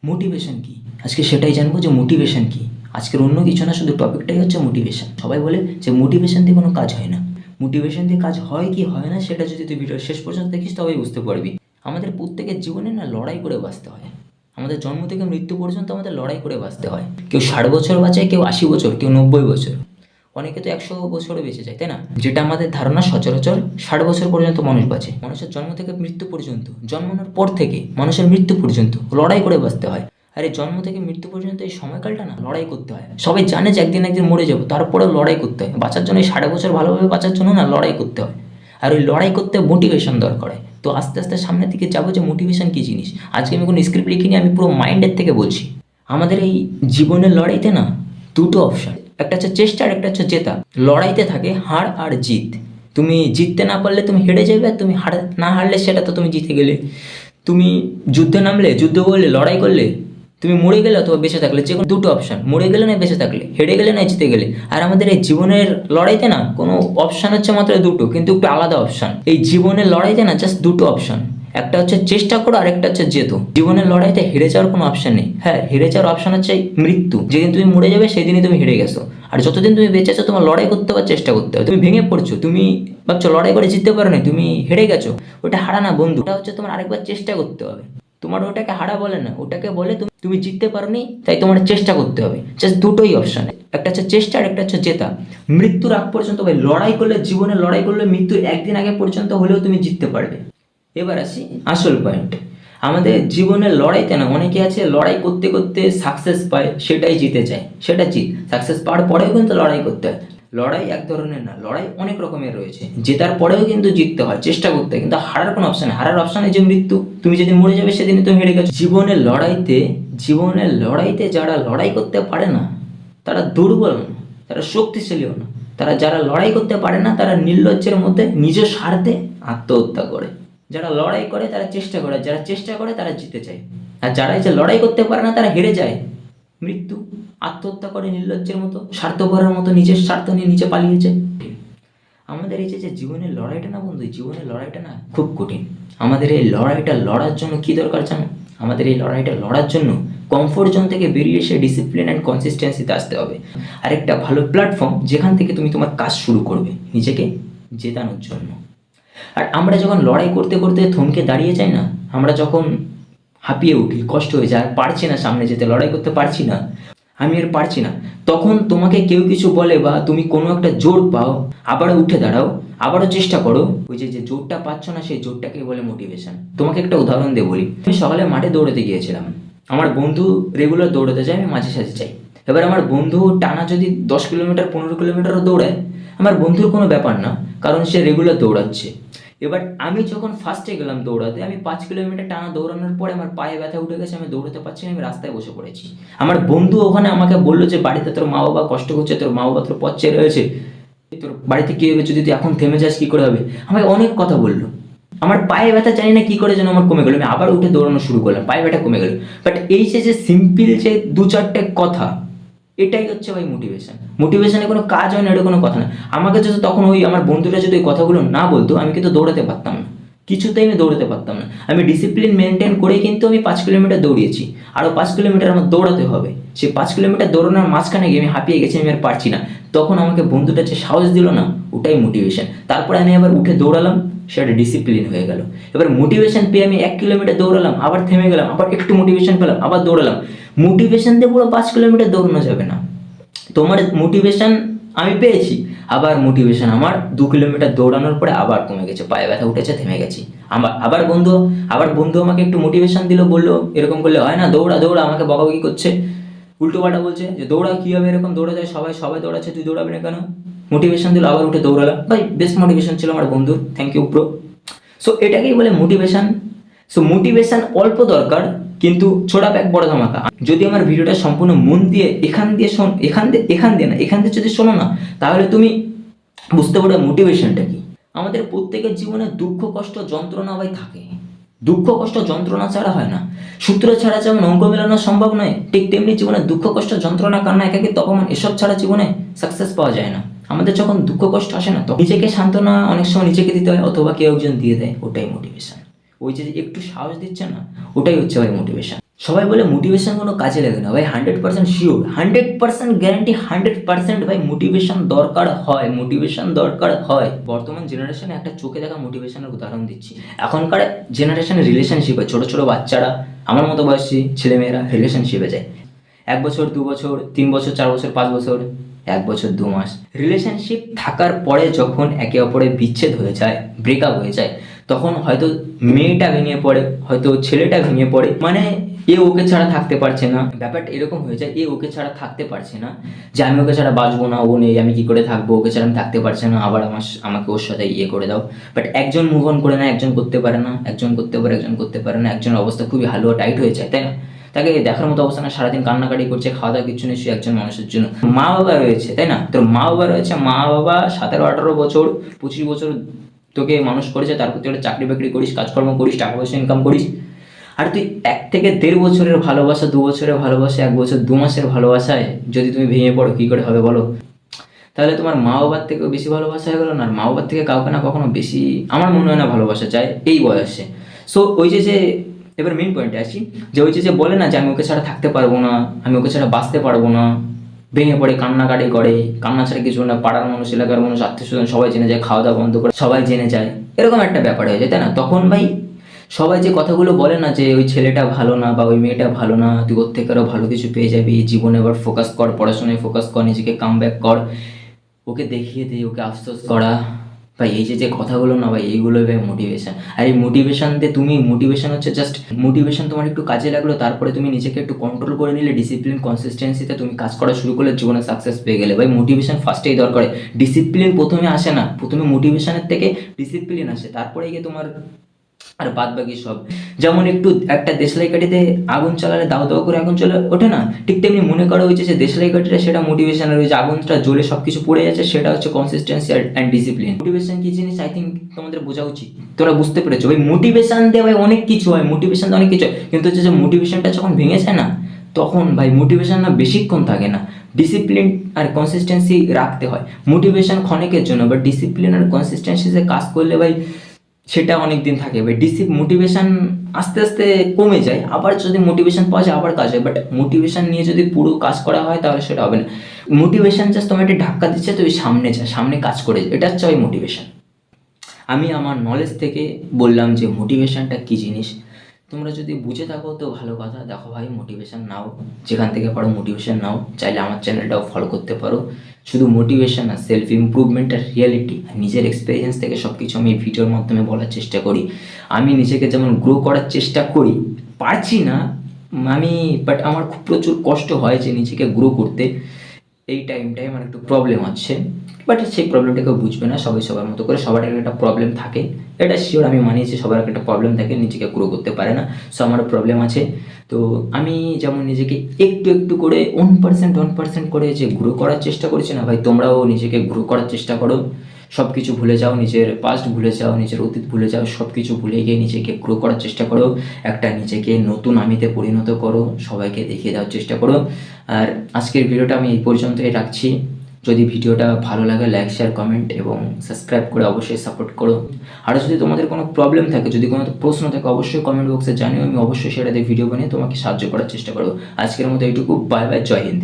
Motivation কি আজকে সেটাই জানবো যে মোটিভেশন কি। আজকের অন্য কিছু না, শুধু টপিকটাই হচ্ছে মোটিভেশন। সবাই বলে যে মোটিভেশন দিয়ে কোনো কাজ হয় না। মোটিভেশন দিয়ে কাজ হয় কি হয় না সেটা যদি তুই ভিডিও শেষ পর্যন্ত দেখিস তবেই বুঝতে পারবি। আমাদের প্রত্যেকের জীবনে না লড়াই করে বাঁচতে হয়। আমাদের জন্ম থেকে মৃত্যু পর্যন্ত আমাদের লড়াই করে বাঁচতে হয়। কেউ 60 বছর বাঁচে, কেউ 80 বছর, কেউ 90 বছর, অনেকে তো 100 বছরে বেঁচে যায়, তাই না? যেটা আমাদের ধারণা সচরাচর 60 বছর পর্যন্ত মানুষ বাঁচে। মানুষের জন্ম থেকে মৃত্যু পর্যন্ত, জন্মানোর পর থেকে মানুষের মৃত্যু পর্যন্ত লড়াই করে বাঁচতে হয়। আর এই জন্ম থেকে মৃত্যু পর্যন্ত এই সময়কালটা না লড়াই করতে হয়। সবাই জানে যে একদিন একদিন মরে যাবো, তারপরেও লড়াই করতে হয়। বাঁচার জন্য এই 60 বছর ভালোভাবে বাঁচার জন্য না লড়াই করতে হয়। আর ওই লড়াই করতে মোটিভেশন দরকার হয়। তো আস্তে আস্তে সামনের দিকে যাবো যে মোটিভেশন কী জিনিস। আজকে আমি কোনো স্ক্রিপ্ট লিখিনি, আমি পুরো মাইন্ডের থেকে বলছি। আমাদের এই জীবনের লড়াইতে না দুটো অপশান, একটা হচ্ছে চেষ্টা আর একটা হচ্ছে জেতা। লড়াইতে থাকে হার আর জিত। তুমি জিততে না পারলে তুমি হেরে যাবে, আর তুমি না হারলে সেটা তো তুমি জিতে গেলে। তুমি যুদ্ধে নামলে, যুদ্ধ করলে, লড়াই করলে, তুমি মরে গেলে অথবা বেঁচে থাকলে, যে কোনো দুটো অপশান, মরে গেলে না বেঁচে থাকলে, হেরে গেলে না জিতে গেলে। আর আমাদের এই জীবনের লড়াইতে না কোনো অপশান হচ্ছে মাত্র দুটো, কিন্তু একটু আলাদা অপশান। এই জীবনের লড়াইতে না জাস্ট দুটো অপশান, একটা হচ্ছে চেষ্টা করো আর একটা হচ্ছে জেতো। জীবনের লড়াইতে হেরে যাওয়ার কোনো অপশান নেই। হ্যাঁ, হেরে যাওয়ার অপশান হচ্ছে মৃত্যু। যেদিন তুমি মরে যাবে সেদিনই তুমি হেরে গেছো। আর যতদিন তুমি বেঁচে আছো তোমার লড়াই করতে হবে, চেষ্টা করতে হবে। তুমি ভেঙে পড়ছো, তুমি ভাবছো লড়াই করে জিততে পারো না, তুমি হেরে গেছো, ওটা হারা না বন্ধু। ওটা হচ্ছে তোমার আরেকবার চেষ্টা করতে হবে। তোমার ওটাকে হারা বলে না, ওটাকে বলে তুমি জিততে পারোনি, তাই তোমার চেষ্টা করতে হবে। জাস্ট দুটোই অপশান, একটা হচ্ছে চেষ্টা আর একটা হচ্ছে জেতা। মৃত্যুর আগ পর্যন্ত ভাই লড়াই করলে, জীবনে লড়াই করলে মৃত্যুর একদিন আগে পর্যন্ত হলেও তুমি জিততে পারবে। এবার আসি আসল পয়েন্ট। আমাদের জীবনের লড়াইতে না অনেকে আছে লড়াই করতে করতে সাকসেস পায়, সেটাই জিতে যায়, সেটা জিত। সাকসেস পাওয়ার পরেও কিন্তু লড়াই করতে হয়। লড়াই এক ধরনের না, লড়াই অনেক রকমের রয়েছে। জেতার পরেও কিন্তু জিততে হয়, চেষ্টা করতে হয়, কিন্তু হারার কোনো অপশন নেই। হারার অপশানে যে মৃত্যু, তুমি যেদিন মরে যাবে সেদিনই তুমি হেরে গেছো। জীবনের লড়াইতে যারা লড়াই করতে পারে না তারা দুর্বল না, তারা শক্তিশালীও না। যারা লড়াই করতে পারে না তারা নির্লজ্জের মধ্যে নিজের স্বার্থে আত্মহত্যা করে। যারা লড়াই করে তারা চেষ্টা করে, যারা চেষ্টা করে তারা জিতে যায়। আর যারা এই যে লড়াই করতে পারে না তারা হেরে যায়, মৃত্যু, আত্মহত্যা করে নির্লজ্জের মতো, স্বার্থপরের মতো নিজের স্বার্থ নিয়ে নিচে পালিয়ে যায়। আমাদের এই যে জীবনের লড়াইটা না বন্ধু, জীবনের লড়াইটা না খুব কঠিন। আমাদের এই লড়াইটা লড়ার জন্য কি দরকার জানো? আমাদের এই লড়াইটা লড়ার জন্য কমফোর্ট জোন থেকে বেরিয়ে এসে ডিসিপ্লিন অ্যান্ড কনসিস্টেন্সিতে আসতে হবে। আর একটা ভালো প্ল্যাটফর্ম যেখান থেকে তুমি তোমার কাজ শুরু করবে নিজেকে জেতানোর জন্য। আর আমরা যখন লড়াই করতে করতে থমকে দাঁড়িয়ে যাই না, আমরা যখন হাঁপিয়ে উঠি, কষ্ট হয়ে যায়, আর পারছি না সামনে যেতে, লড়াই করতে পারছি না, আমি আর পারছি না, তখন তোমাকে কেউ কিছু বলে বা তুমি কোনো একটা জোর পাও, আবারও উঠে দাঁড়াও, আবারও চেষ্টা করো। ওই যে জোরটা পাচ্ছ না সেই জোরটাকে বলে মোটিভেশন। তোমাকে একটা উদাহরণ দিয়ে বলি। আমি সকালে মাঠে দৌড়াতে গিয়েছিলাম। আমার বন্ধু রেগুলার দৌড়াতে যায়, আমি মাঝে সাঝে যাই। এবার আমার বন্ধু টানা যদি 10 কিলোমিটার 15 কিলোমিটারও দৌড়ায়, আমার বন্ধুর কোনো ব্যাপার না, কারণ সে রেগুলার দৌড়াচ্ছে। এবার আমি যখন ফার্স্টে গেলাম দৌড়াতে, আমি 5 কিলোমিটার টানা দৌড়ানোর পরে আমার পায়ে ব্যথা উঠে গেছে, আমি দৌড়াতে পারছি না, আমি রাস্তায় বসে পড়েছি। আমার বন্ধু ওখানে আমাকে বললো যে বাড়িতে তোর মা বাবা কষ্ট করছে, তোর মা বাবা তোর পথ চেয়ে রয়েছে, তোর বাড়িতে কী হবে যদি তুই এখন থেমে যাস, কী করে হবে। আমাকে অনেক কথা বললো। আমার পায়ে ব্যথা জানি না কী করে যেন আমার কমে গেলো, আমি আবার উঠে দৌড়ানো শুরু করলাম, পায়ে ব্যথা কমে গেলো। বাট এই যে সিম্পল যে 2-4টে কথা, এটাই হচ্ছে ভাই মোটিভেশন। মোটিভেশনে কোনো কাজ হয় না, এটা কোনো কথা না। আমাকে যদি তখন ওই আমার বন্ধুরা যদি ওই কথাগুলো না বলতো, আমি কিন্তু দৌড়াতে পারতাম না, কিছুতেই আমি দৌড়াতে পারতাম না। আমি ডিসিপ্লিন মেনটেন করেই কিন্তু আমি 5 কিলোমিটার দৌড়িয়েছি, আরও 5 কিলোমিটার আমার দৌড়াতে হবে। সেই 5 কিলোমিটার দৌড়ানোর মাঝখানে গিয়ে আমি হাঁপিয়ে গেছি, আমি আর পারছি না। তখন আমাকে বন্ধুটা যে সাহস দিল না, ওটাই মোটিভেশন। তারপরে আমি আবার উঠে দৌড়ালাম, সেটা ডিসিপ্লিন হয়ে গেল। এবার মোটিভেশন পেয়ে আমি 1 কিলোমিটার দৌড়ালাম, আবার থেমে গেলাম, আবার একটু মোটিভেশন পেলাম, আবার দৌড়ালাম। মোটিভেশন দিয়ে পুরো 5 কিলোমিটার দৌড়ানো যাবে না। তোমার মোটিভেশন আমি পেয়েছি, আবার মোটিভেশন আমার 2 কিলোমিটার দৌড়ানোর পরে আবার কমে গেছে, পায়ে ব্যথা উঠেছে, থেমে গেছি। আবার বন্ধু আমাকে একটু মোটিভেশন দিল, বললো এরকম করলে হয় না, দৌড়া দৌড়া, আমাকে বকাবকি করছে, উল্টো পাল্টা বলছে যে দৌড়া, কী হবে এরকম, দৌড়া যায়, সবাই দৌড়াচ্ছে, তুই দৌড়াবি না কেন। মোটিভেশন দিল, আবার উঠে দৌড়ালাম। ভাই বেস্ট মোটিভেশন ছিল আমার বন্ধুর, থ্যাংক ইউ ব্রো। সো এটাকেই বলে মোটিভেশন। সো মোটিভেশন অল্প দরকার, কিন্তু ছোড়া প্যাক বড় ধামাকা। যদি আমার ভিডিওটা সম্পূর্ণ মন দিয়ে এখান দিয়ে যদি শোনো না, তাহলে তুমি বুঝতে পারবে মোটিভেশনটা কি। আমাদের প্রত্যেকের জীবনে দুঃখ কষ্ট যন্ত্রণা ভাই থাকে। দুঃখ কষ্ট যন্ত্রণা ছাড়া হয় না। সূত্র ছাড়া যেমন অঙ্ক মেলানো সম্ভব নয়, ঠিক তেমনি জীবনে দুঃখ কষ্ট যন্ত্রণা, কান্না, একাকিত্ব, অপমান, এসব ছাড়া জীবনে সাকসেস পাওয়া যায় না। আমাদের যখন দুঃখ কষ্ট আসে না, তো নিজেকে সান্ত্বনা অনেক সময় নিজেকে দিতে হয়, অথবা কেউ একজন দিয়ে দেয়, ওটাই মোটিভেশন। ওই যে একটু সাহস দিচ্ছে না, ওটাই হচ্ছে ভাই মোটিভেশন। সবাই বলে মোটিভেশন কোনো কাজে লাগে না ভাই, 100% শিওর, 100% গ্যারান্টি, 100% ভাই মোটিভেশন দরকার হয়, মোটিভেশন দরকার হয়। বর্তমান জেনারেশনে একটা চোখে দেখা মোটিভেশনের উদাহরণ দিচ্ছি। এখনকার জেনারেশনে রিলেশনশিপে ছোট ছোট বাচ্চারা, আমার মতো বয়সী ছেলেমেয়েরা রিলেশনশিপে যায় 1 বছর 2 বছর 3 বছর 4 বছর 5 বছর, 1 বছর 2 মাস রিলেশনশিপ থাকার পরে যখন একে অপরের বিচ্ছেদ হয়ে যায়, ব্রেকআপ হয়ে যায়, তখন হয়তো মেয়েটা ভেঙে পড়ে, হয়তো ছেলেটা ভেঙে পড়ে, মানে এ ওকে ছাড়া থাকতে পারছে না। ব্যাপারটা এরকম হয়ে যায়, এ ওকে ছাড়া থাকতে পারছে না, যে আমি ওকে ছাড়া বাঁচবো না, ও নেই, আমি কি করে থাকবো, ওকে ছাড়া আমি থাকতে পারছি না, আবার আমাকে ওর সাথে ইয়ে করে দাও। বাট একজন মুভ অন করে না, একজন করতে পারে না, একজন করতে পারে, একজন করতে পারে না, একজনের অবস্থা খুবই হালুয়া টাইট হয়ে যায়, তাই না? তাকে দেখার মতো অবস্থা না, সারাদিন কান্নাকাটি করছে, খাওয়া দাওয়া কিছু নেই, সে একজন মানুষের জন্য। মা বাবা রয়েছে, তাই না? তোর মা বাবা রয়েছে, মা বাবা 17-18 বছর 25 বছর তোকে মানুষ করেছে, তারপর তুই একটা চাকরি বাকরি করিস, কাজকর্ম করিস, টাকা পয়সা ইনকাম করিস, আর তুই 1 থেকে 1.5 বছরের ভালোবাসা, 2 বছরের ভালোবাসা, 1 বছর 2 মাসের ভালোবাসায় যদি তুমি ভেঙে পড়ো, কী করে হবে বলো? তাহলে তোমার মা বাবার থেকেও বেশি ভালোবাসা হয়ে গেলো না? আর মা বাবার থেকে কাউকে না কখনো বেশি আমার মনে হয় না ভালোবাসা চায় এই বয়সে। সো ওই যে এবার মেন পয়েন্টে আসি, যে ওই যে বলে না যে আমি ওকে ছাড়া থাকতে পারবো না, আমি ওকে ছাড়া বাঁচতে পারবো না, ভেঙে পড়ে কান্নাকাটি করে, কান্না ছাড়া কিছু না, পাড়ার মানুষ, এলাকার মানুষ, আত্মীয় স্বজন সবাই জেনে যায়, খাওয়া দাওয়া বন্ধ করে সবাই জেনে যায়, এরকম একটা ব্যাপার হয়ে যায়, তাই না? তখন ভাই সবাই যে কথাগুলো বলে না যে ওই ছেলেটা ভালো না বা ওই মেয়েটা ভালো না, তুই ওর থেকে আরও ভালো কিছু পেয়ে যাবি, জীবনে এবার ফোকাস কর, পড়াশোনায় ফোকাস কর, নিজেকে কাম ব্যাক কর, ওকে দেখিয়ে দে, ওকে আফসোস করা, ভাই এই যে কথাগুলো না ভাই, এইগুলোই ভাই মোটিভেশন। আর এই মোটিভেশন দিয়ে তুমি, মোটিভেশন হচ্ছে জাস্ট মোটিভেশন, তোমার একটু কাজে লাগলো, তারপরে তুমি নিজেকে একটু কন্ট্রোল করে নিলে, ডিসিপ্লিন কনসিস্টেন্সিতে তুমি কাজ করা শুরু করলে, জীবনে সাকসেস পেয়ে গেলে। ভাই মোটিভেশন ফার্স্টেই দরকার, ডিসিপ্লিন প্রথমে আসে না, প্রথমে মোটিভেশনের থেকে ডিসিপ্লিন আসে, তারপরে গিয়ে তোমার আর বাদ বাকি সব। যেমন একটু একটা দেশলাই কাঠিতে আগুন চালালে দাও দাও করে আগুন চলে ওঠে না, ঠিক তেমনি মনে করা হয়েছে যে দেশলাই কাঠিটা, সেটা মোটিভেশনের, ওই যে আগুনটা জ্বলে সব কিছু পড়ে যাচ্ছে, সেটা হচ্ছে কনসিস্টেন্সি অ্যান্ড ডিসিপ্লিন। মোটিভেশন কি জিনিস আই থিঙ্ক তোমাদের বোঝা উচিত, তোরা বুঝতে পেরেছো? ভাই মোটিভেশন দিয়ে ভাই অনেক কিছু হয়, মোটিভেশন দিয়ে অনেক কিছু হয়, কিন্তু হচ্ছে যে মোটিভেশনটা যখন ভেঙে যায় না, তখন ভাই মোটিভেশন না বেশিক্ষণ থাকে না, ডিসিপ্লিন আর কনসিস্টেন্সি রাখতে হয়। মোটিভেশন ক্ষণিকের জন্য, বাট ডিসিপ্লিন আর কনসিস্টেন্সিতে কাজ করলে ভাই সেটা অনেক দিন থাকে ভাই। মোটিভেশন আস্তে আস্তে কমে যায়, আবার যদি মোটিভেশন পাওয়া যায় আবার কাজ হয়, বাট মোটিভেশন নিয়ে যদি পুরো কাজ করা হয় তাহলে সেটা হবে না। মোটিভেশন জাস্ট তোমার একটা ধাক্কা দিচ্ছে, তুই সামনে যা, সামনে কাজ করে যা, এটা হচ্ছে ওই মোটিভেশন। আমি আমার নলেজ থেকে বললাম যে মোটিভেশনটা কী জিনিস। তোমরা যদি বুঝে থাকো তো ভালো কথা, দেখো ভাই মোটিভেশন নাও, যেখান থেকে পারো মোটিভেশন নাও, চাইলে আমার চ্যানেলটাও ফলো করতে পারো। শুধু মোটিভেশন আর সেলফ ইমপ্রুভমেন্ট আর রিয়ালিটি আর নিজের এক্সপিরিয়েন্স থেকে সব কিছু আমি ভিডিওর মাধ্যমে বলার চেষ্টা করি। আমি নিজেকে যেমন গ্রো করার চেষ্টা করি, পারছি না আমি, বাট আমার খুব প্রচুর কষ্ট হয় যে নিজেকে গ্রো করতে। এই টাইমটাই আমার একটু প্রবলেম আছে, বাট সেই প্রবলেমটা কেউ বুঝবে না, সবাই সবার মতো করে, সবার একটা প্রবলেম থাকে, এটা শিওর, আমি মানি যে সবার একটা প্রবলেম থাকে, নিজেকে গ্রো করতে পারে না, সো আমারও প্রবলেম আছে। তো আমি যেমন নিজেকে একটু একটু করে 1% করে যে গ্রো করার চেষ্টা করছি না ভাই, তোমরাও নিজেকে গ্রো করার চেষ্টা করো। সব কিছু ভুলে যাও, নিজের পাস্ট ভুলে যাও, নিজের অতীত ভুলে যাও, সব কিছু ভুলে গিয়ে নিজেকে গ্রো করার চেষ্টা করো, একটা নিজেকে নতুন আমিতে পরিণত করো, সবাইকে দেখিয়ে দেওয়ার চেষ্টা করো। আর আজকের ভিডিওটা আমি এই পর্যন্তই রাখছি। যদি ভিডিওটা ভালো লাগে লাইক শেয়ার কমেন্ট এবং সাবস্ক্রাইব করে অবশ্যই সাপোর্ট করো। আর যদি তোমাদের কোনো প্রবলেম থাকে, যদি কোনো প্রশ্ন থাকে, অবশ্যই কমেন্ট বক্সে জানিও, আমি অবশ্যই সেটাতে ভিডিও বানিয়ে তোমাকে সাহায্য করার চেষ্টা করবো। আজকের মতো এইটুকু, বাই বাই, জয় হিন্দ।